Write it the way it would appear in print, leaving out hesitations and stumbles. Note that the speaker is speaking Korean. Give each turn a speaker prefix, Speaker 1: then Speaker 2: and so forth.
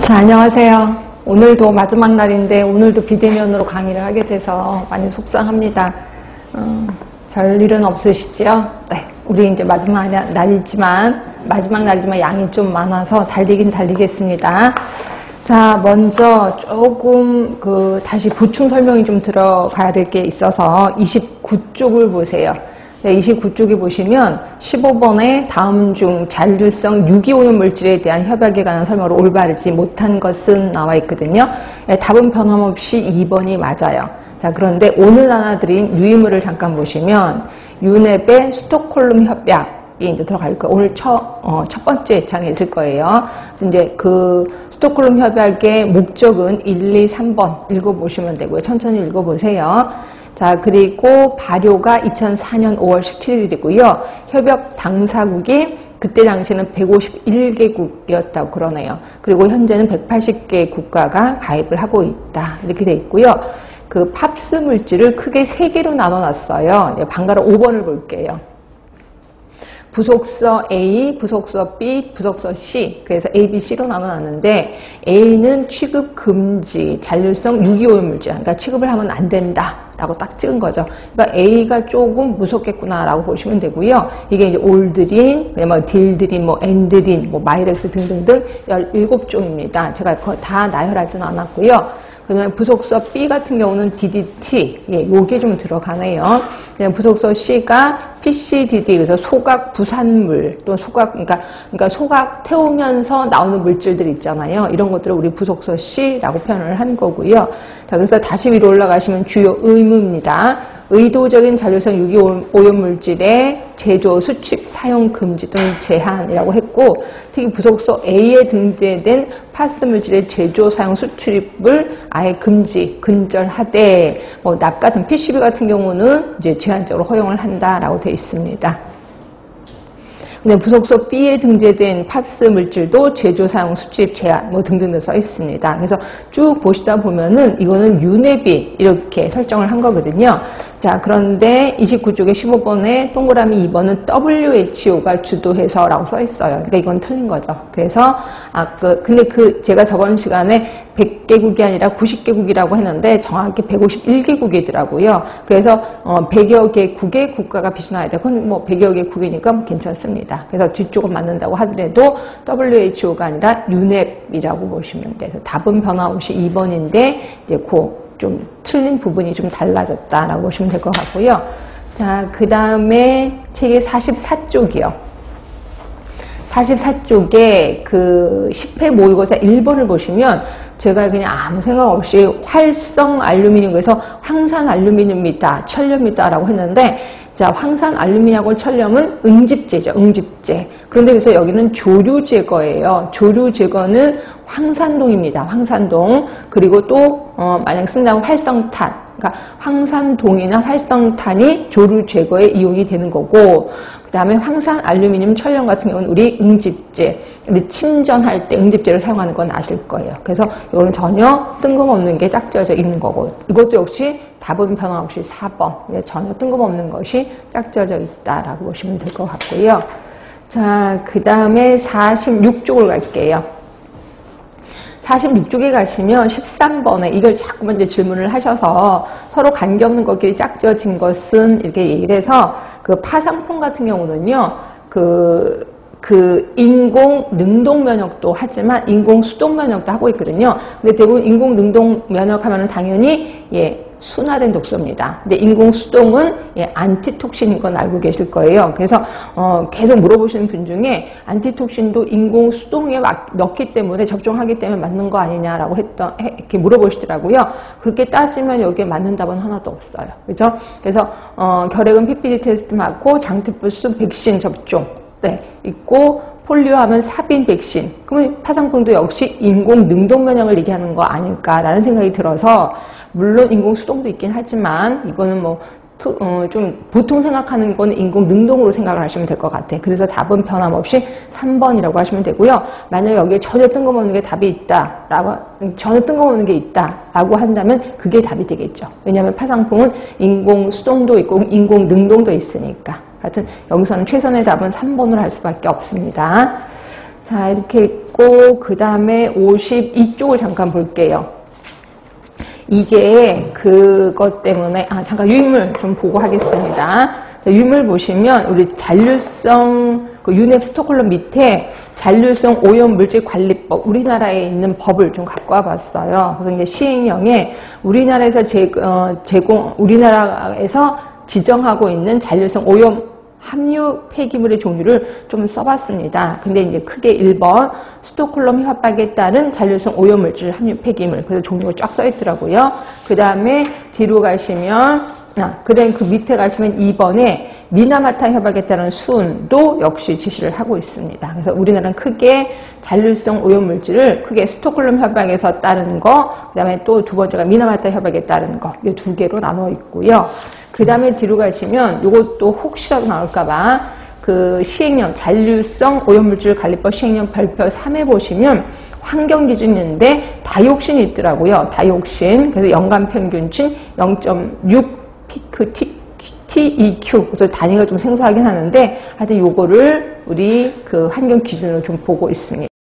Speaker 1: 자, 안녕하세요. 오늘도 마지막 날인데 오늘도 비대면으로 강의를 하게 돼서 많이 속상합니다. 별일은 없으시죠? 네, 우리 이제 마지막 날이지만 양이 좀 많아서 달리긴 달리겠습니다. 자, 먼저 조금 다시 보충 설명이 좀 들어가야 될 게 있어서 29쪽을 보세요. 29쪽에 보시면 15번에 다음 중 잔류성 유기오염 물질에 대한 협약에 관한 설명을 올바르지 못한 것은 나와 있거든요. 답은 변함없이 2번이 맞아요. 자, 그런데 오늘 나눠드린 유의물을 잠깐 보시면 유넵의 스톡홀름 협약이 이제 들어갈 거예요. 오늘 첫 번째 장에 있을 거예요. 그래서 이제 그 스톡홀름 협약의 목적은 1, 2, 3번 읽어보시면 되고요. 천천히 읽어보세요. 자, 그리고 발효가 2004년 5월 17일이고요. 협약 당사국이 그때 당시에는 151개국이었다고 그러네요. 그리고 현재는 180개 국가가 가입을 하고 있다. 이렇게 돼 있고요. 그 팝스 물질을 크게 3개로 나눠놨어요. 방가로 5번을 볼게요. 부속서 A, 부속서 B, 부속서 C. 그래서 A, B, C로 나눠놨는데 A는 취급 금지, 잔류성 유기오염 물질. 그러니까 취급을 하면 안 된다. 라고 딱 찍은 거죠. 그러니까 A가 조금 무섭겠구나 라고 보시면 되고요. 이게 이제 올드린, 뭐 딜드린, 뭐 엔드린, 뭐 마이렉스 등등등 17종입니다. 제가 그거 다 나열하지는 않았고요. 그다음에 부속서 B 같은 경우는 DDT, 요게 좀 들어가네요. 그냥 부속서 C가 PCDD, 그래서 소각 부산물, 또 소각, 그러니까 소각 태우면서 나오는 물질들 있잖아요. 이런 것들을 우리 부속서 C라고 표현을 한 거고요. 자, 그래서 다시 위로 올라가시면 주요 의무입니다. 의도적인 잔류성 유기오염 물질의 제조, 수취, 사용 금지 등 제한이라고 했고, 특히 부속서 A에 등재된 파스 물질의 제조, 사용, 수출입을 아예 금지, 근절하되, 뭐 납 같은 PCB 같은 경우는 이제 제한적으로 허용을 한다라고 되어 있습니다. 근데 부속서 B에 등재된 팝스 물질도 제조, 사용, 수출입 제한 뭐 등등등 써 있습니다. 그래서 쭉 보시다 보면은 이거는 유넵이 이렇게 설정을 한 거거든요. 자, 그런데 29쪽에 15번에 동그라미 2번은 WHO가 주도해서 라고 써 있어요. 그러니까 이건 틀린 거죠. 그래서 근데 제가 저번 시간에 100개국이 아니라 90개국이라고 했는데 정확히 151개국이더라고요. 그래서 100여 개국의 국가가 비준화해야 돼. 그건 뭐 100여 개국이니까 괜찮습니다. 그래서 뒤쪽은 맞는다고 하더라도 WHO가 아니라 유넵이라고 보시면 돼요. 답은 변함없이 2번인데 이제 좀 틀린 부분이 좀 달라졌다라고 보시면 될 것 같고요. 자, 그 다음에 책의 44쪽이요. 44쪽에 그 10회 모의고사 1번을 보시면 제가 그냥 아무 생각 없이 활성 알루미늄, 그래서 황산 알루미늄이다, 철염이다 라고 했는데, 자, 황산 알루미늄하고 철염은 응집제죠, 응집제. 그런데 그래서 여기는 조류 제거예요. 조류 제거는 황산동입니다, 황산동. 그리고 또 만약 쓴다면 활성탄. 그러니까 황산동이나 활성탄이 조류 제거에 이용이 되는 거고, 그 다음에 황산 알루미늄 철염 같은 경우는 우리 응집제, 우리 침전할 때 응집제를 사용하는 건 아실 거예요. 그래서 이거는 전혀 뜬금없는 게 짝지어져 있는 거고, 이것도 역시 답은 변함없이 4번. 전혀 뜬금없는 것이 짝지어져 있다라고 보시면 될 것 같고요. 자, 그 다음에 46쪽을 갈게요. 46쪽에 가시면 13번에 이걸 자꾸만 이제 질문을 하셔서 서로 관계없는 것끼리 짝지어진 것은 이렇게 얘기를 해서 그 파상풍 같은 경우는요, 인공 능동 면역도 하지만 인공 수동 면역도 하고 있거든요. 근데 대부분 인공 능동 면역 하면은 당연히 순화된 독소입니다. 근데 인공 수동은 안티톡신인 건 알고 계실 거예요. 그래서 계속 물어보시는 분 중에 안티톡신도 인공 수동에 넣기 때문에 접종하기 때문에 맞는 거 아니냐라고 이렇게 물어보시더라고요. 그렇게 따지면 여기에 맞는 답은 하나도 없어요. 그렇죠? 그래서 결핵은 PPD 테스트 맞고 장티푸스 백신 접종 있고, 폴리오 하면 사빈 백신. 그러면 파상풍도 역시 인공 능동 면역을 얘기하는 거 아닐까라는 생각이 들어서, 물론 인공 수동도 있긴 하지만 이거는 뭐 좀 보통 생각하는 건 인공 능동으로 생각을 하시면 될 것 같아요. 그래서 답은 변함없이 3번이라고 하시면 되고요. 만약에 여기에 전혀 뜬금없는 게 답이 전혀 뜬금없는 게 있다라고 한다면 그게 답이 되겠죠. 왜냐하면 파상풍은 인공 수동도 있고 인공 능동도 있으니까. 하여튼 여기서는 최선의 답은 3번으로 할 수밖에 없습니다. 자, 이렇게 있고, 그 다음에 52쪽을 잠깐 볼게요. 이게 그것 때문에, 잠깐 유인물 좀 보고 하겠습니다. 자, 유인물 보시면, 우리 잔류성, 그 유넵 스톡홀름 밑에 잔류성 오염물질 관리법, 우리나라에 있는 법을 좀 갖고 와봤어요. 그래서 이제 시행령에 우리나라에서 우리나라에서 지정하고 있는 잔류성 오염 함유 폐기물의 종류를 좀 써봤습니다. 근데 이제 크게 1번 스톡홀름 협약에 따른 잔류성 오염물질 함유 폐기물, 그래서 종류가 쫙 써있더라고요. 그 다음에 뒤로 가시면 그다음 그 밑에 가시면 2번에 미나마타 협약에 따른 수은도 역시 지시를 하고 있습니다. 그래서 우리나라는 크게 잔류성 오염물질을 크게 스톡홀름 협약에서 따른 거, 그 다음에 또 두 번째가 미나마타 협약에 따른 거, 이 두 개로 나눠 있고요. 그 다음에 뒤로 가시면 이것도 혹시라도 나올까봐 그 시행령, 잔류성 오염물질 관리법 시행령 별표 3에 보시면 환경 기준인데 다이옥신이 있더라고요. 다이옥신. 그래서 연간 평균치 0.6 피크 TEQ. 그래서 단위가 좀 생소하긴 하는데 하여튼 요거를 우리 그 환경 기준으로 좀 보고 있습니다.